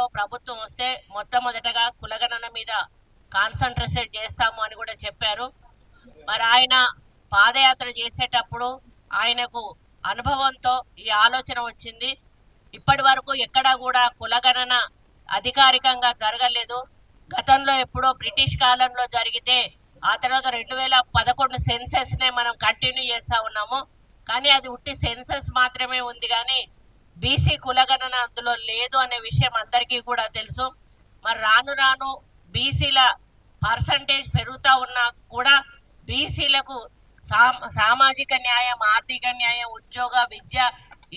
తెలంగాణలో ప్రభుత్వం వస్తే మొట్టమొదటగా కులగణన మీద కాన్సన్ట్రేట్ చేస్తాము అని కూడా చెప్పారు. మరి ఆయన పాదయాత్ర చేసేటప్పుడు ఆయనకు అనుభవంతో ఈ ఆలోచన వచ్చింది. ఇప్పటి వరకు ఎక్కడా కూడా కులగణన అధికారికంగా జరగలేదు. గతంలో ఎప్పుడో బ్రిటిష్ కాలంలో జరిగితే ఆ తర్వాత 2011 సెన్సెస్నే మనం కంటిన్యూ చేస్తూ ఉన్నాము. కానీ అది ఉట్టి సెన్సెస్ మాత్రమే ఉంది, కానీ బీసీ కులగణన అందులో లేదు అనే విషయం అందరికీ కూడా తెలుసు. మరి రాను రాను బీసీల పర్సంటేజ్ పెరుగుతూ ఉన్నా కూడా బీసీలకు సామాజిక న్యాయం, ఆర్థిక న్యాయం, ఉద్యోగ, విద్య,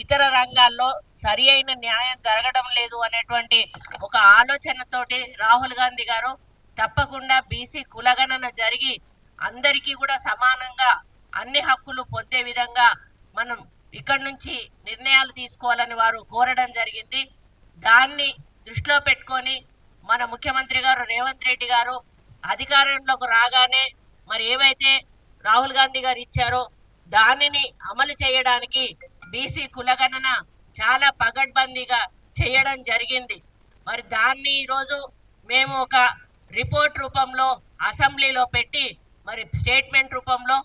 ఇతర రంగాల్లో సరి అయిన న్యాయం జరగడం లేదు అనేటువంటి ఒక ఆలోచనతోటి రాహుల్ గాంధీ గారు తప్పకుండా బీసీ కులగణన జరిగి అందరికీ కూడా సమానంగా అన్ని హక్కులు పొందే విధంగా మనం ఇక్కడి నుంచి నిర్ణయాలు తీసుకోవాలని వారు కోరడం జరిగింది. దాన్ని దృష్టిలో పెట్టుకొని మన ముఖ్యమంత్రి గారు రేవంత్ రెడ్డి గారు అధికారంలోకి రాగానే మరి ఏవైతే రాహుల్ గాంధీ గారు ఇచ్చారో దానిని అమలు చేయడానికి బీసీ కులగణన చాలా పగడ్బందీగా చేయడం జరిగింది. మరి దాన్ని ఈరోజు మేము ఒక రిపోర్ట్ రూపంలో అసెంబ్లీలో పెట్టి మరి స్టేట్మెంట్ రూపంలో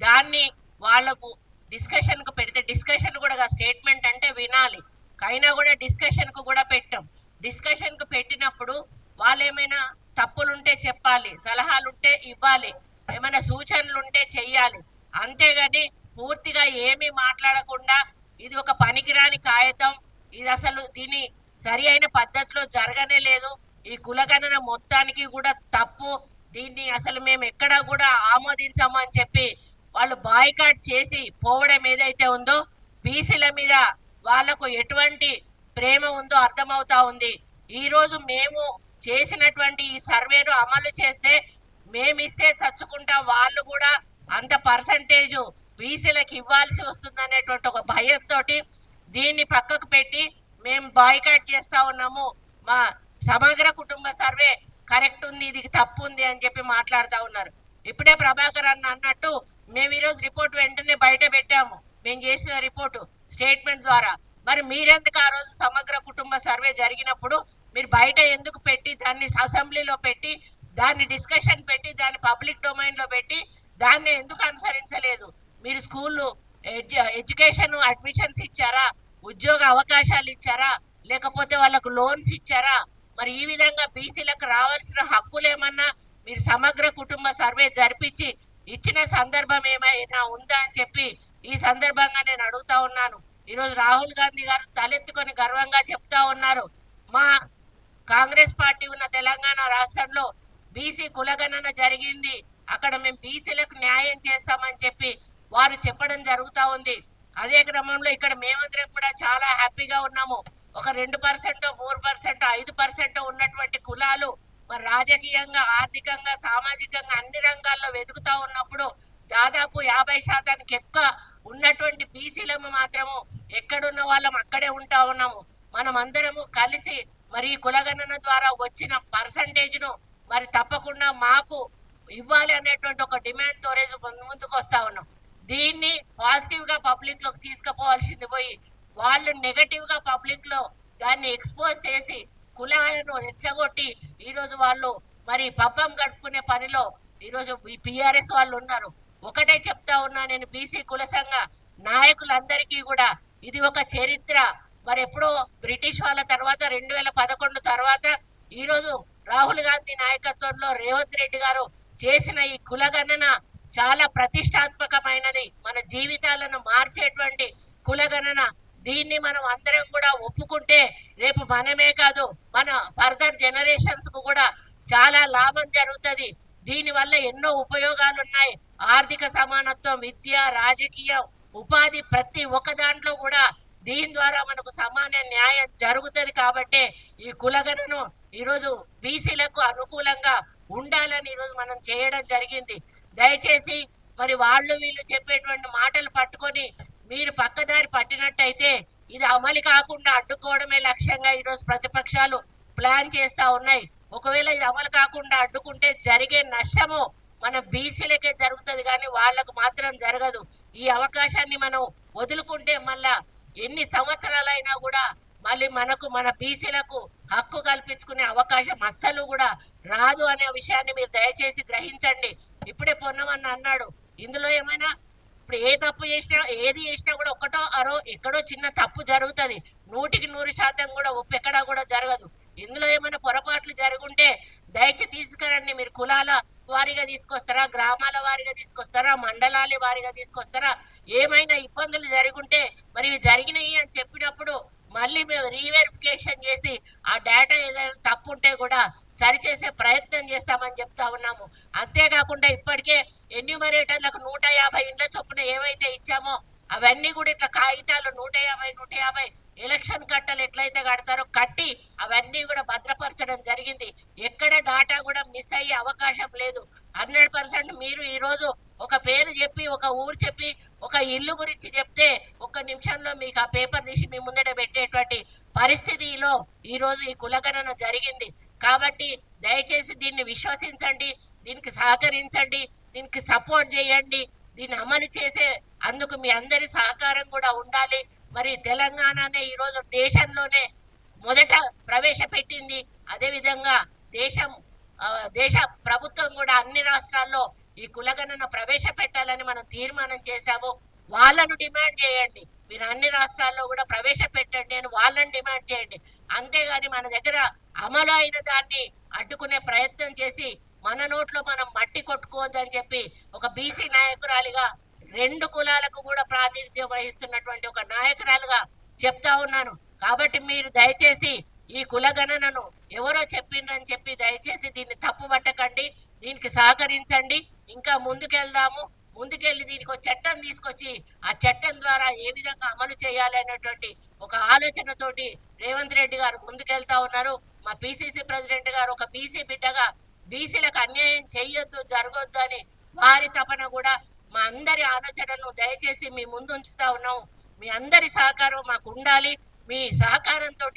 దాన్ని వాళ్లకు డిస్కషన్కు పెడితే, డిస్కషన్ కూడా స్టేట్మెంట్ అంటే వినాలి, అయినా కూడా డిస్కషన్కు కూడా పెట్టాం. డిస్కషన్కు పెట్టినప్పుడు వాళ్ళు ఏమైనా తప్పులుంటే చెప్పాలి, సలహాలుంటే ఇవ్వాలి, ఏమైనా సూచనలు ఉంటే చెయ్యాలి. అంతేగాని పూర్తిగా ఏమీ మాట్లాడకుండా ఇది ఒక పనికిరాని కాగితం, ఇది అసలు దీని సరి అయిన పద్ధతిలో జరగనే లేదు, ఈ కులగణన మొత్తానికి కూడా తప్పు, దీన్ని అసలు మేము ఎక్కడా కూడా ఆమోదించము అని చెప్పి వాళ్ళు బాయ్కాట్ చేసి పోవడం ఏదైతే ఉందో బీసీల మీద వాళ్లకు ఎటువంటి ప్రేమ ఉందో అర్థమవుతా ఉంది. ఈరోజు మేము చేసినటువంటి ఈ సర్వేను అమలు చేస్తే మేమిస్తే చచ్చుకుంటా వాళ్ళు కూడా అంత పర్సంటేజ్ బీసీలకు ఇవ్వాల్సి వస్తుంది అనేటువంటి ఒక భయంతో దీన్ని పక్కకు పెట్టి మేము బాయ్కాట్ చేస్తా ఉన్నాము, మా సమగ్ర కుటుంబ సర్వే కరెక్ట్ ఉంది, ఇది తప్పు ఉంది అని చెప్పి మాట్లాడుతూ ఉన్నారు. ఇప్పుడే ప్రభాకర్ అన్నట్టు మేము ఈరోజు రిపోర్ట్ వెంటనే బయట పెట్టాము, మేము చేసిన రిపోర్టు స్టేట్మెంట్ ద్వారా. మరి మీరెందుకు ఆ రోజు సమగ్ర కుటుంబ సర్వే జరిగినప్పుడు మీరు బయట ఎందుకు పెట్టి దాన్ని అసెంబ్లీలో పెట్టి దాన్ని డిస్కషన్ పెట్టి దాన్ని పబ్లిక్ డొమైన్ లో పెట్టి దాన్ని ఎందుకు అనుసరించలేదు? మీరు స్కూళ్ళు ఎడ్యుకేషన్ అడ్మిషన్స్ ఇచ్చారా, ఉద్యోగ అవకాశాలు ఇచ్చారా, లేకపోతే వాళ్ళకు లోన్స్ ఇచ్చారా? మరి ఈ విధంగా బీసీలకు రావాల్సిన హక్కులేమన్నా మీరు సమగ్ర కుటుంబ సర్వే జరిపించి ఇచ్చిన సందర్భం ఏమైనా ఉందా అని చెప్పి ఈ సందర్భంగా నేను అడుగుతా ఉన్నాను. ఈరోజు రాహుల్ గాంధీ గారు తలెత్తుకొని గర్వంగా చెప్తా ఉన్నారు, మా కాంగ్రెస్ పార్టీ ఉన్న తెలంగాణ రాష్ట్రంలో బీసీ కులగణన జరిగింది, అక్కడ మేము బీసీలకు న్యాయం చేస్తామని చెప్పి వారు చెప్పడం జరుగుతూ ఉంది. అదే క్రమంలో ఇక్కడ మేమందరం కూడా చాలా హ్యాపీగా ఉన్నాము. ఒక 2%, 3%, 5% ఉన్నటువంటి కులాలు మరి రాజకీయంగా, ఆర్థికంగా, సామాజికంగా అన్ని రంగాల్లో వెతుకుతా ఉన్నప్పుడు దాదాపు 50% ఎక్కువ ఉన్నటువంటి బీసీలము మాత్రము ఎక్కడున్న వాళ్ళం అక్కడే ఉంటా ఉన్నాము. మనం అందరము కలిసి మరి కులగణన ద్వారా వచ్చిన పర్సంటేజ్ను మరి తప్పకుండా మాకు ఇవ్వాలి అనేటువంటి ఒక డిమాండ్ తో ముందుకు వస్తా ఉన్నాం. దీన్ని పాజిటివ్ గా పబ్లిక్ లోకి తీసుకుపోవాల్సింది పోయి వాళ్ళు నెగటివ్ గా పబ్లిక్ లో దాన్ని ఎక్స్పోజ్ చేసి కులాలను రెచ్చగొట్టి ఈరోజు వాళ్ళు మరి పబ్బం గడుపుకునే పనిలో ఈరోజు పిఆర్ఎస్ వాళ్ళు ఉన్నారు. ఒకటే చెప్తా ఉన్నా నేను, బీసీ కుల సంఘ నాయకులందరికీ కూడా ఇది ఒక చరిత్ర. మరి ఎప్పుడో బ్రిటిష్ వాళ్ళ తర్వాత 2011 తర్వాత ఈరోజు రాహుల్ గాంధీ నాయకత్వంలో రేవంత్ రెడ్డి గారు చేసిన ఈ కులగణన చాలా ప్రతిష్టాత్మకమైనది, మన జీవితాలను మార్చేటువంటి కులగణన. దీన్ని మనం అందరం కూడా ఒప్పుకుంటే రేపు మనమే కాదు మన ఫర్దర్ జనరేషన్స్ కు కూడా చాలా లాభం జరుగుతుంది. దీని వల్ల ఎన్నో ఉపయోగాలు ఉన్నాయి. ఆర్థిక సమానత్వం, విద్య, రాజకీయం, ఉపాధి, ప్రతి ఒక్క దాంట్లో కూడా దీని ద్వారా మనకు సమాన న్యాయం జరుగుతుంది. కాబట్టి ఈ కులగణను ఈరోజు బీసీలకు అనుకూలంగా ఉండాలని ఈరోజు మనం చేయడం జరిగింది. దయచేసి మరి వాళ్ళు వీళ్ళు చెప్పేటువంటి మాటలు పట్టుకొని మీరు పక్కదారి పట్టినట్టయితే ఇది అమలు కాకుండా అడ్డుకోవడమే లక్ష్యంగా ఈరోజు ప్రతిపక్షాలు ప్లాన్ చేస్తా ఉన్నాయి. ఒకవేళ ఇది అమలు కాకుండా అడ్డుకుంటే జరిగే నష్టము మన బీసీలకే జరుగుతుంది, కానీ వాళ్లకు మాత్రం జరగదు. ఈ అవకాశాన్ని మనం వదులుకుంటే మళ్ళా ఎన్ని సంవత్సరాలైనా కూడా మళ్ళీ మనకు మన బీసీలకు హక్కు కల్పించుకునే అవకాశం అస్సలు కూడా రాదు అనే విషయాన్ని మీరు దయచేసి గ్రహించండి. ఇప్పుడే పొన్నమన్న అన్నాడు, ఇందులో ఏమైనా ఇప్పుడు ఏ తప్పు చేసినా ఏది చేసినా కూడా ఒకటో అరో ఎక్కడో చిన్న తప్పు జరుగుతుంది. 100% కూడా ఒప్పు ఎక్కడా కూడా జరగదు. ఇందులో ఏమైనా పొరపాట్లు జరుగుంటే దయచేసి తీసుకురండి. మీరు కులాల వారీగా తీసుకొస్తారా, గ్రామాల వారీగా తీసుకొస్తారా, మండలాల వారీగా తీసుకొస్తారా? ఏమైనా ఇబ్బందులు జరుగుంటే మరి ఇవి జరిగినాయి అని చెప్పినప్పుడు మళ్ళీ మేము రీవెరిఫికేషన్ చేసి ఆ డేటా ఏదైనా తప్పు ఉంటే కూడా సరిచేసే ప్రయత్నం చేస్తామని చెప్తా ఉన్నాము. అంతేకాకుండా ఇప్పటికే ఎన్యూమరేటర్లకు 150 ఇండ్ల చొప్పున ఏవైతే ఇచ్చామో అవన్నీ కూడా ఇట్లా కాగితాలు 150 ఎలక్షన్ కట్టలు ఎట్లయితే కడతారో కట్టి అవన్నీ కూడా భద్రపరచడం జరిగింది. ఎక్కడ డాటా కూడా మిస్ అయ్యే అవకాశం లేదు. 100% మీరు ఈ రోజు ఒక పేరు చెప్పి, ఒక ఊరు చెప్పి, ఒక ఇల్లు గురించి చెప్తే ఒక్క నిమిషంలో మీకు ఆ పేపర్ తీసి మీ ముందట పెట్టేటువంటి పరిస్థితిలో ఈ రోజు ఈ కులగణన జరిగింది. కాబట్టి దయచేసి దీన్ని విశ్వసించండి, దీనికి సహకరించండి, దీనికి సపోర్ట్ చేయండి. దీన్ని అమలు చేసే అందుకు మీ అందరి సహకారం కూడా ఉండాలి. మరి తెలంగాణనే ఈరోజు దేశంలోనే మొదట ప్రవేశపెట్టింది. అదేవిధంగా దేశ ప్రభుత్వం కూడా అన్ని రాష్ట్రాల్లో ఈ కులగణన ప్రవేశపెట్టాలని మనం తీర్మానం చేశాము. వాళ్ళను డిమాండ్ చేయండి, మీరు అన్ని రాష్ట్రాల్లో కూడా ప్రవేశపెట్టండి అని వాళ్ళని డిమాండ్ చేయండి. అంతేగాని మన దగ్గర అమలు అయిన దాన్ని అడ్డుకునే ప్రయత్నం చేసి మన నోట్లో మనం మట్టి కొట్టుకోవద్దని చెప్పి ఒక బీసీ నాయకురాలిగా 2 కులాలకు కూడా ప్రాతినిధ్యం వహిస్తున్నటువంటి ఒక నాయకురాలుగా చెప్తా ఉన్నాను. కాబట్టి మీరు దయచేసి ఈ కులగణనను ఎవరో చెప్పిండ్రని చెప్పి దయచేసి దీన్ని తప్పు పట్టకండి, దీనికి సహకరించండి. ఇంకా ముందుకెళ్దాము. ముందుకెళ్ళి దీనికి ఒక చట్టం తీసుకొచ్చి ఆ చట్టం ద్వారా ఏ విధంగా అమలు చేయాలి అనేటువంటి ఒక ఆలోచనతోటి రేవంత్ రెడ్డి గారు ముందుకెళ్తా ఉన్నారు. మా పిసిసి ప్రెసిడెంట్ గారు ఒక బీసీ బిడ్డగా బీసీలకు అన్యాయం చేయొద్దు, జరగొద్దు అని వారి తపన కూడా మా అందరి ఆలోచనలను దయచేసి మీ ముందు ఉంచుతా ఉన్నాం. మీ అందరి సహకారం మాకు ఉండాలి. మీ సహకారంతో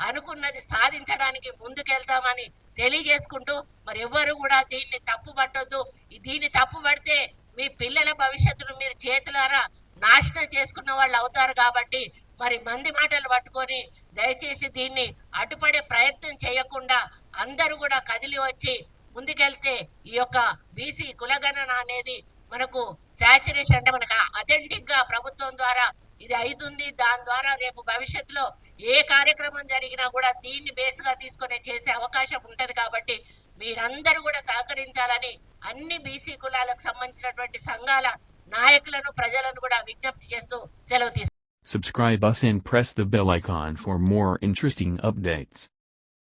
అనుకున్నది సాధించడానికి ముందుకెళ్తామని తెలియజేసుకుంటూ మరి ఎవ్వరు కూడా దీన్ని తప్పు పట్టొద్దు. దీన్ని తప్పు పడితే మీ పిల్లల భవిష్యత్తును మీరు చేతులారా నాశనం చేసుకున్న వాళ్ళు అవుతారు. కాబట్టి మరి మంది మాటలు పట్టుకొని దయచేసి దీన్ని అడ్డుపడే ప్రయత్నం చేయకుండా అందరూ కూడా కదిలి వచ్చి ముందుకెళ్తే ఈ యొక్క బీసీ కులగణన అనేది మనకు శాచురేషన్ అంటే మనకు అథెంటిక్ గా ప్రభుత్వం ద్వారా ఇది అవుతుంది. దాని ద్వారా రేపు భవిష్యత్తులో ఏ కార్యక్రమం జరిగినా కూడా దీన్ని బేస్గా తీసుకొని చేసే అవకాశం ఉంటది. కాబట్టి మీరందరూ కూడా సహకరించాలని అన్ని బీసీ కులాలకు సంబంధించినటువంటి సంఘాల నాయకులను ప్రజలను కూడా విజ్ఞప్తి చేస్తూ సెలవు తీసుకుంటాను. Subscribe us and press the bell icon for more interesting updates.